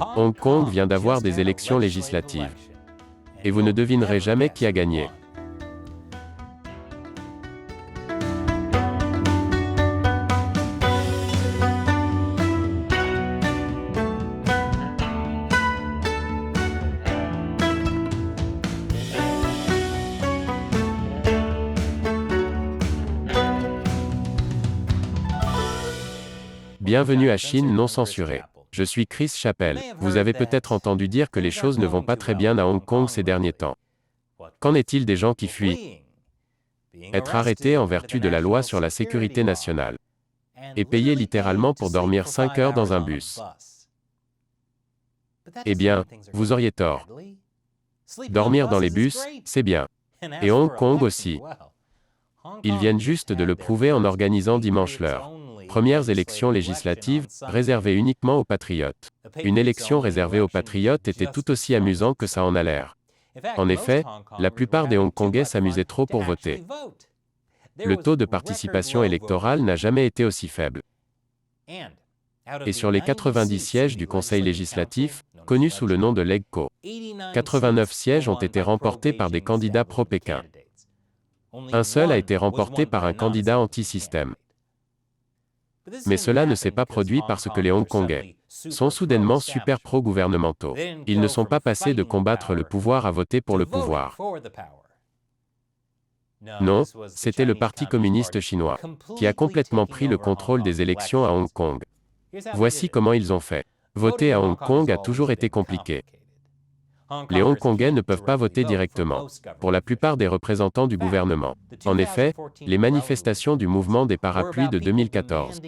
Hong Kong vient d'avoir des élections législatives. Et vous ne devinerez jamais qui a gagné. Bienvenue à Chine non censurée. Je suis Chris Chappell. Vous avez peut-être entendu dire que les choses ne vont pas très bien à Hong Kong ces derniers temps. Qu'en est-il des gens qui fuient? Être arrêtés en vertu de la loi sur la sécurité nationale. Et payés littéralement pour dormir 5 heures dans un bus. Eh bien, vous auriez tort. Dormir dans les bus, c'est bien. Et Hong Kong aussi. Ils viennent juste de le prouver en organisant dimanche leurs premières élections législatives, réservées uniquement aux patriotes. Une élection réservée aux patriotes était tout aussi amusant que ça en a l'air. En effet, la plupart des Hongkongais s'amusaient trop pour voter. Le taux de participation électorale n'a jamais été aussi faible. Et sur les 90 sièges du Conseil législatif, connus sous le nom de l'EGCO, 89 sièges ont été remportés par des candidats pro-Pékin. Un seul a été remporté par un candidat anti-système. Mais cela ne s'est pas produit parce que les Hongkongais sont soudainement super pro-gouvernementaux. Ils ne sont pas passés de combattre le pouvoir à voter pour le pouvoir. Non, c'était le Parti communiste chinois qui a complètement pris le contrôle des élections à Hong Kong. Voici comment ils ont fait. Voter à Hong Kong a toujours été compliqué. Les Hongkongais ne peuvent pas voter directement, pour la plupart des représentants du gouvernement. En effet, les manifestations du mouvement des parapluies de 2014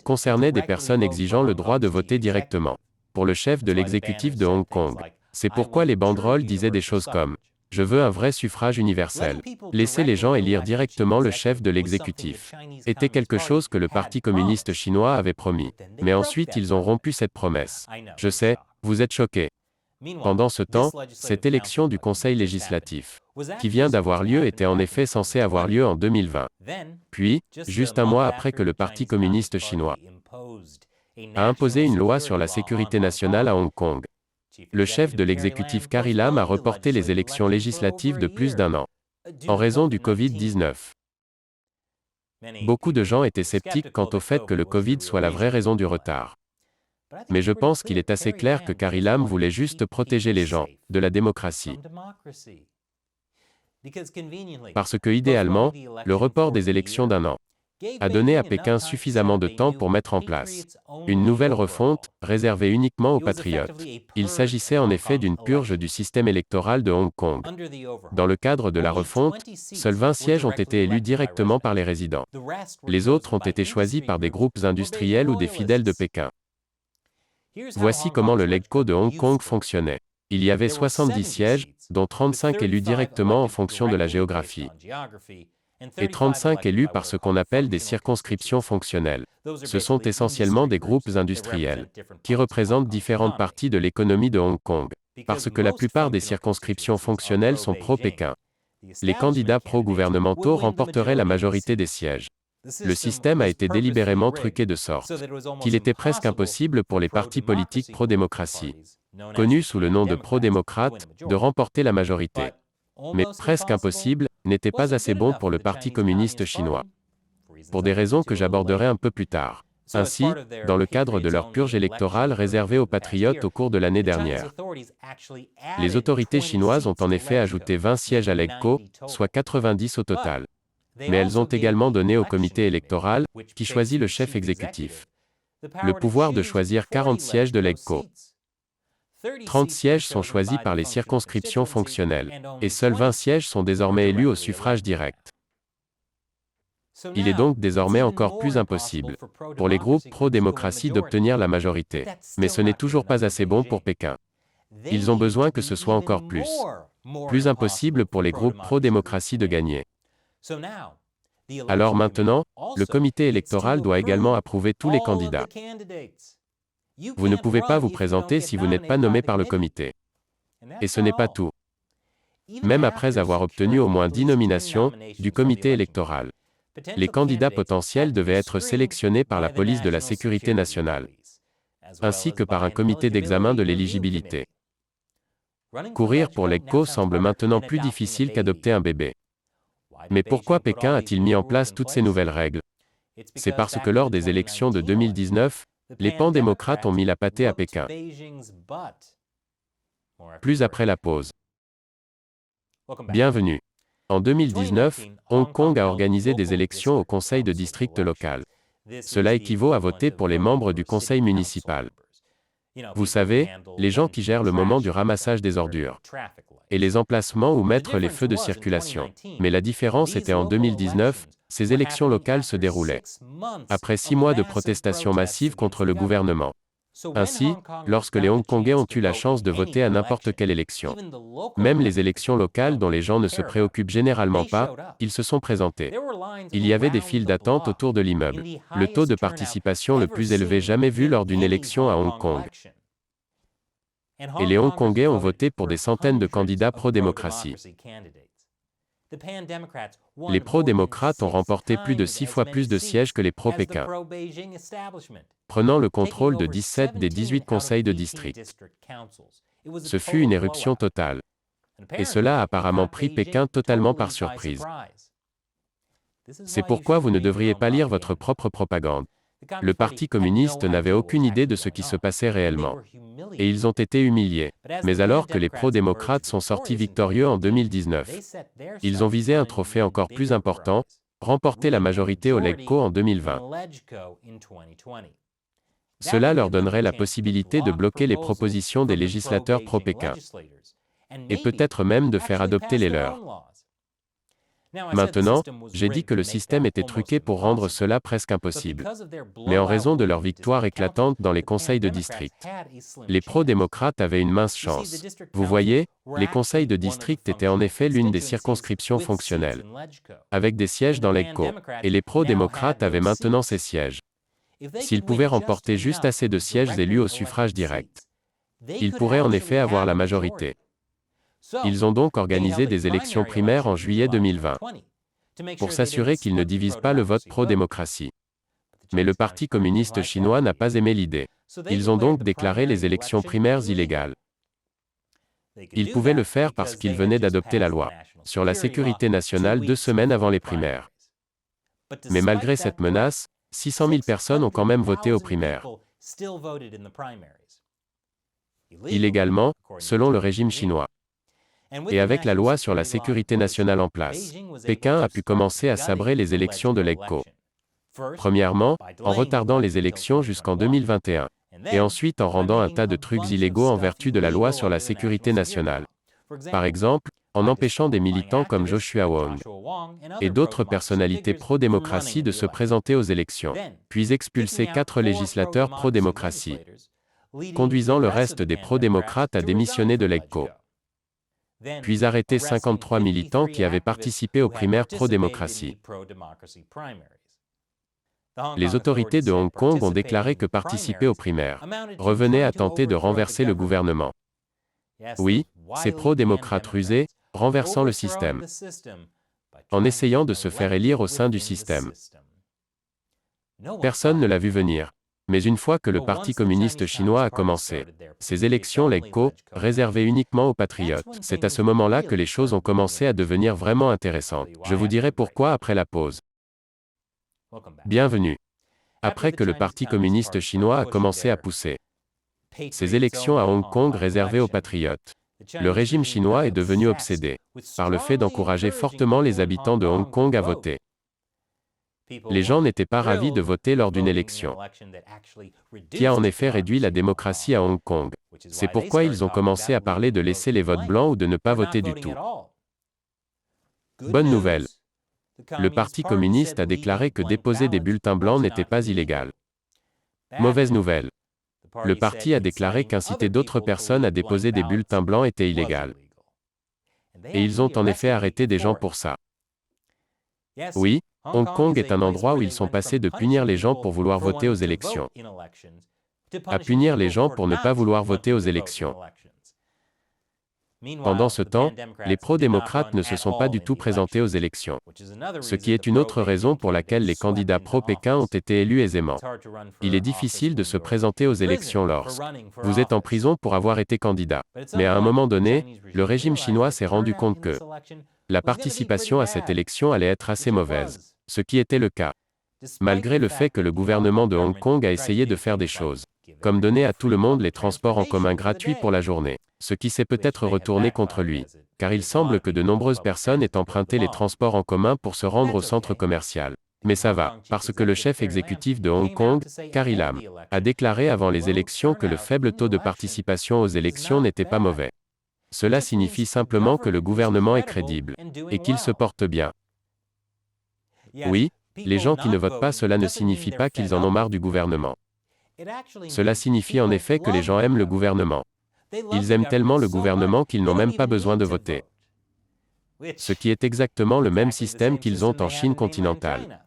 concernaient des personnes exigeant le droit de voter directement, pour le chef de l'exécutif de Hong Kong. C'est pourquoi les banderoles disaient des choses comme « Je veux un vrai suffrage universel ». Laisser les gens élire directement le chef de l'exécutif était quelque chose que le Parti communiste chinois avait promis. Mais ensuite ils ont rompu cette promesse. Je sais, vous êtes choqués. Pendant ce temps, cette élection du Conseil législatif, qui vient d'avoir lieu, était en effet censée avoir lieu en 2020. Puis, juste un mois après que le Parti communiste chinois a imposé une loi sur la sécurité nationale à Hong Kong, le chef de l'exécutif Carrie Lam a reporté les élections législatives de plus d'un an, en raison du Covid-19. Beaucoup de gens étaient sceptiques quant au fait que le Covid soit la vraie raison du retard. Mais je pense qu'il est assez clair que Carrie Lam voulait juste protéger les gens de la démocratie. Parce que, idéalement, le report des élections d'un an a donné à Pékin suffisamment de temps pour mettre en place une nouvelle refonte, réservée uniquement aux patriotes. Il s'agissait en effet d'une purge du système électoral de Hong Kong. Dans le cadre de la refonte, seuls 20 sièges ont été élus directement par les résidents. Les autres ont été choisis par des groupes industriels ou des fidèles de Pékin. Voici comment le LegCo de Hong Kong fonctionnait. Il y avait 70 sièges, dont 35 élus directement en fonction de la géographie, et 35 élus par ce qu'on appelle des circonscriptions fonctionnelles. Ce sont essentiellement des groupes industriels, qui représentent différentes parties de l'économie de Hong Kong. Parce que la plupart des circonscriptions fonctionnelles sont pro-Pékin. Les candidats pro-gouvernementaux remporteraient la majorité des sièges. Le système a été délibérément truqué de sorte qu'il était presque impossible pour les partis politiques pro-démocratie, connus sous le nom de pro-démocrates, de remporter la majorité. Mais presque impossible n'était pas assez bon pour le Parti communiste chinois, pour des raisons que j'aborderai un peu plus tard. Ainsi, dans le cadre de leur purge électorale réservée aux patriotes au cours de l'année dernière, les autorités chinoises ont en effet ajouté 20 sièges à l'EGCO, soit 90 au total. Mais elles ont également donné au comité électoral, qui choisit le chef exécutif, le pouvoir de choisir 40 sièges de l'EGCO. 30 sièges sont choisis par les circonscriptions fonctionnelles, et seuls 20 sièges sont désormais élus au suffrage direct. Il est donc désormais encore plus impossible pour les groupes pro-démocratie d'obtenir la majorité. Mais ce n'est toujours pas assez bon pour Pékin. Ils ont besoin que ce soit encore plus impossible pour les groupes pro-démocratie de gagner. Alors maintenant, le comité électoral doit également approuver tous les candidats. Vous ne pouvez pas vous présenter si vous n'êtes pas nommé par le comité. Et ce n'est pas tout. Même après avoir obtenu au moins 10 nominations du comité électoral, les candidats potentiels devaient être sélectionnés par la police de la sécurité nationale. ainsi que par un comité d'examen de l'éligibilité. Courir pour l'EGCO semble maintenant plus difficile qu'adopter un bébé. Mais pourquoi Pékin a-t-il mis en place toutes ces nouvelles règles? C'est parce que lors des élections de 2019, les pan-démocrates ont mis la pâtée à Pékin. Plus après la pause. Bienvenue. En 2019, Hong Kong a organisé des élections au conseil de district local. Cela équivaut à voter pour les membres du conseil municipal. Vous savez, les gens qui gèrent le moment du ramassage des ordures et les emplacements où mettre les feux de circulation. Mais la différence était en 2019, ces élections locales se déroulaient après 6 mois de protestations massives contre le gouvernement. Ainsi, lorsque les Hongkongais ont eu la chance de voter à n'importe quelle élection, même les élections locales dont les gens ne se préoccupent généralement pas, ils se sont présentés. Il y avait des files d'attente autour de l'immeuble, le taux de participation le plus élevé jamais vu lors d'une élection à Hong Kong. Et les Hongkongais ont voté pour des centaines de candidats pro-démocratie. Les pro-démocrates ont remporté plus de 6 fois plus de sièges que les pro-Pékin, prenant le contrôle de 17 des 18 conseils de district. Ce fut une éruption totale. Et cela a apparemment pris Pékin totalement par surprise. C'est pourquoi vous ne devriez pas lire votre propre propagande. Le Parti communiste n'avait aucune idée de ce qui se passait réellement. Et ils ont été humiliés. Mais alors que les pro-démocrates sont sortis victorieux en 2019, ils ont visé un trophée encore plus important, remporter la majorité au LegCo en 2020. Cela leur donnerait la possibilité de bloquer les propositions des législateurs pro-Pékin. Et peut-être même de faire adopter les leurs. Maintenant, j'ai dit que le système était truqué pour rendre cela presque impossible. Mais en raison de leur victoire éclatante dans les conseils de district, les pro-démocrates avaient une mince chance. Vous voyez, les conseils de district étaient en effet l'une des circonscriptions fonctionnelles, avec des sièges dans l'EGCO, et les pro-démocrates avaient maintenant ces sièges. S'ils pouvaient remporter juste assez de sièges élus au suffrage direct, ils pourraient en effet avoir la majorité. Ils ont donc organisé des élections primaires en juillet 2020, pour s'assurer qu'ils ne divisent pas le vote pro-démocratie. Mais le Parti communiste chinois n'a pas aimé l'idée. Ils ont donc déclaré les élections primaires illégales. Ils pouvaient le faire parce qu'ils venaient d'adopter la loi sur la sécurité nationale 2 semaines avant les primaires. Mais malgré cette menace, 600 000 personnes ont quand même voté aux primaires. Illégalement, selon le régime chinois. Et avec la loi sur la sécurité nationale en place, Pékin a pu commencer à sabrer les élections de l'EGCO. Premièrement, en retardant les élections jusqu'en 2021. Et ensuite en rendant un tas de trucs illégaux en vertu de la loi sur la sécurité nationale. Par exemple, en empêchant des militants comme Joshua Wong et d'autres personnalités pro-démocratie de se présenter aux élections, puis expulser 4 législateurs pro-démocratie, conduisant le reste des pro-démocrates à démissionner de l'EGCO. Puis arrêter 53 militants qui avaient participé aux primaires pro-démocratie. Les autorités de Hong Kong ont déclaré que participer aux primaires revenait à tenter de renverser le gouvernement. Oui, ces pro-démocrates rusés, renversant le système, en essayant de se faire élire au sein du système. Personne ne l'a vu venir. Mais une fois que le Parti communiste chinois a commencé ces élections LegCo, réservées uniquement aux patriotes, c'est à ce moment-là que les choses ont commencé à devenir vraiment intéressantes. Je vous dirai pourquoi après la pause. Bienvenue. Après que le Parti communiste chinois a commencé à pousser ces élections à Hong Kong réservées aux patriotes, le régime chinois est devenu obsédé par le fait d'encourager fortement les habitants de Hong Kong à voter. Les gens n'étaient pas ravis de voter lors d'une élection, qui a en effet réduit la démocratie à Hong Kong. C'est pourquoi ils ont commencé à parler de laisser les votes blancs ou de ne pas voter du tout. Bonne nouvelle. Le Parti communiste a déclaré que déposer des bulletins blancs n'était pas illégal. Mauvaise nouvelle. Le parti a déclaré qu'inciter d'autres personnes à déposer des bulletins blancs était illégal. Et ils ont en effet arrêté des gens pour ça. Oui, Hong Kong est un endroit où ils sont passés de punir les gens pour vouloir voter aux élections à punir les gens pour ne pas vouloir voter aux élections. Pendant ce temps, les pro-démocrates ne se sont pas du tout présentés aux élections. Ce qui est une autre raison pour laquelle les candidats pro-Pékin ont été élus aisément. Il est difficile de se présenter aux élections lorsque vous êtes en prison pour avoir été candidat. Mais à un moment donné, le régime chinois s'est rendu compte que la participation à cette élection allait être assez mauvaise, ce qui était le cas. Malgré le fait que le gouvernement de Hong Kong a essayé de faire des choses, comme donner à tout le monde les transports en commun gratuits pour la journée, ce qui s'est peut-être retourné contre lui, car il semble que de nombreuses personnes aient emprunté les transports en commun pour se rendre au centre commercial. Mais ça va, parce que le chef exécutif de Hong Kong, Carrie Lam, a déclaré avant les élections que le faible taux de participation aux élections n'était pas mauvais. Cela signifie simplement que le gouvernement est crédible, et qu'il se porte bien. Oui, les gens qui ne votent pas, cela ne signifie pas qu'ils en ont marre du gouvernement. Cela signifie en effet que les gens aiment le gouvernement. Ils aiment tellement le gouvernement qu'ils n'ont même pas besoin de voter. Ce qui est exactement le même système qu'ils ont en Chine continentale.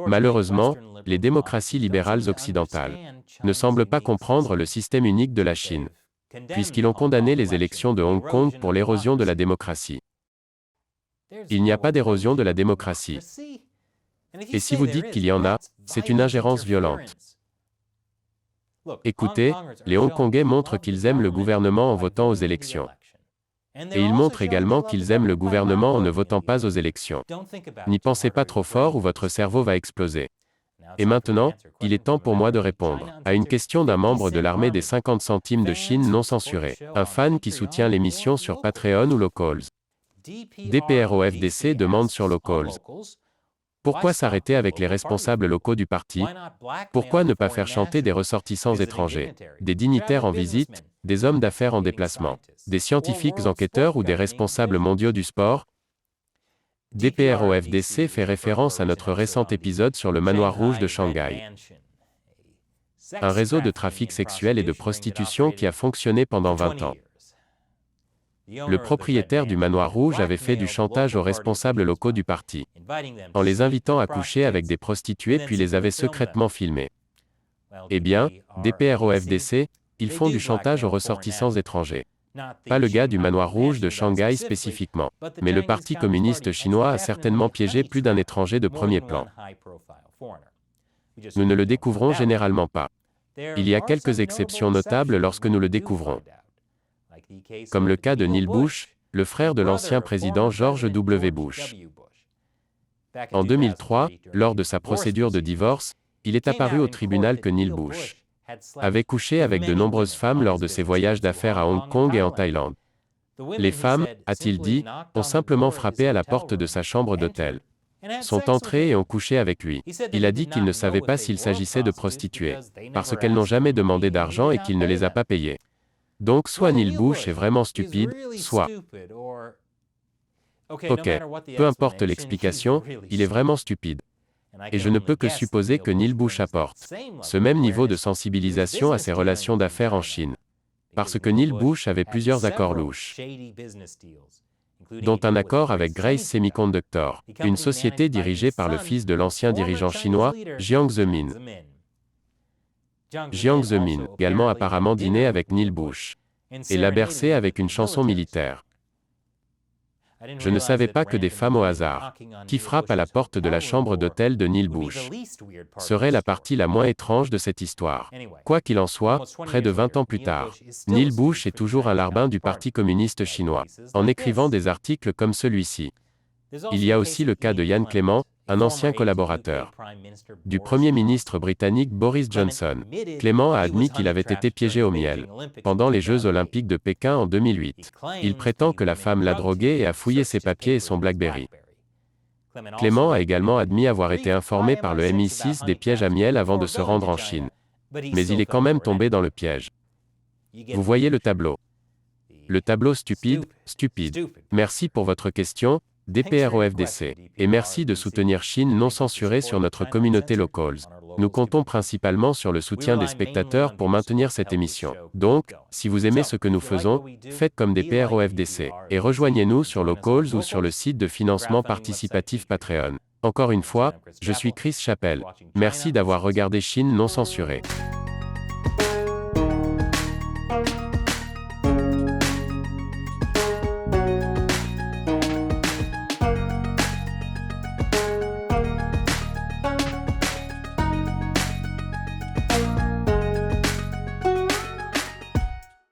Malheureusement, les démocraties libérales occidentales ne semblent pas comprendre le système unique de la Chine, puisqu'ils ont condamné les élections de Hong Kong pour l'érosion de la démocratie. Il n'y a pas d'érosion de la démocratie. Et si vous dites qu'il y en a, c'est une ingérence violente. Écoutez, les Hongkongais montrent qu'ils aiment le gouvernement en votant aux élections. Et ils montrent également qu'ils aiment le gouvernement en ne votant pas aux élections. N'y pensez pas trop fort ou votre cerveau va exploser. Et maintenant, il est temps pour moi de répondre à une question d'un membre de l'armée des 50 centimes de Chine non censuré, un fan qui soutient l'émission sur Patreon ou Locals. DPROFDC demande sur Locals. Pourquoi s'arrêter avec les responsables locaux du parti? Pourquoi ne pas faire chanter des ressortissants étrangers, des dignitaires en visite, des hommes d'affaires en déplacement, des scientifiques enquêteurs ou des responsables mondiaux du sport? DPROFDC fait référence à notre récent épisode sur le manoir rouge de Shanghai. Un réseau de trafic sexuel et de prostitution qui a fonctionné pendant 20 ans. Le propriétaire du manoir rouge avait fait du chantage aux responsables locaux du parti, en les invitant à coucher avec des prostituées puis les avait secrètement filmés. Eh bien, DPROFDC, ils font du chantage aux ressortissants étrangers. Pas le gars du manoir rouge de Shanghai spécifiquement, mais le Parti communiste chinois a certainement piégé plus d'un étranger de premier plan. Nous ne le découvrons généralement pas. Il y a quelques exceptions notables lorsque nous le découvrons. Comme le cas de Neil Bush, le frère de l'ancien président George W. Bush. En 2003, lors de sa procédure de divorce, il est apparu au tribunal que Neil Bush avait couché avec de nombreuses femmes lors de ses voyages d'affaires à Hong Kong et en Thaïlande. Les femmes, a-t-il dit, ont simplement frappé à la porte de sa chambre d'hôtel, sont entrées et ont couché avec lui. Il a dit qu'il ne savait pas s'il s'agissait de prostituées, parce qu'elles n'ont jamais demandé d'argent et qu'il ne les a pas payées. Donc soit Neil Bush est vraiment stupide, soit... Ok, peu importe l'explication, il est vraiment stupide. Et je ne peux que supposer que Neil Bush apporte ce même niveau de sensibilisation à ses relations d'affaires en Chine. Parce que Neil Bush avait plusieurs accords louches, dont un accord avec Grace Semiconductor, une société dirigée par le fils de l'ancien dirigeant chinois, Jiang Zemin. Jiang Zemin, également apparemment dîné avec Neil Bush, et l'a bercé avec une chanson militaire. Je ne savais pas que des femmes au hasard, qui frappent à la porte de la chambre d'hôtel de Neil Bush, serait la partie la moins étrange de cette histoire. Quoi qu'il en soit, près de 20 ans plus tard, Neil Bush est toujours un larbin du Parti communiste chinois, en écrivant des articles comme celui-ci. Il y a aussi le cas de Ian Clement, un ancien collaborateur du Premier ministre britannique Boris Johnson. Clement a admis qu'il avait été piégé au miel pendant les Jeux olympiques de Pékin en 2008. Il prétend que la femme l'a drogué et a fouillé ses papiers et son BlackBerry. Clement a également admis avoir été informé par le MI6 des pièges à miel avant de se rendre en Chine. Mais il est quand même tombé dans le piège. Vous voyez le tableau. Le tableau stupide, stupide. Merci pour votre question, DPROFDC. Et merci de soutenir Chine non censurée sur notre communauté Locals. Nous comptons principalement sur le soutien des spectateurs pour maintenir cette émission. Donc, si vous aimez ce que nous faisons, faites comme DPROFDC et rejoignez-nous sur Locals ou sur le site de financement participatif Patreon. Encore une fois, je suis Chris Chappell. Merci d'avoir regardé Chine non censurée.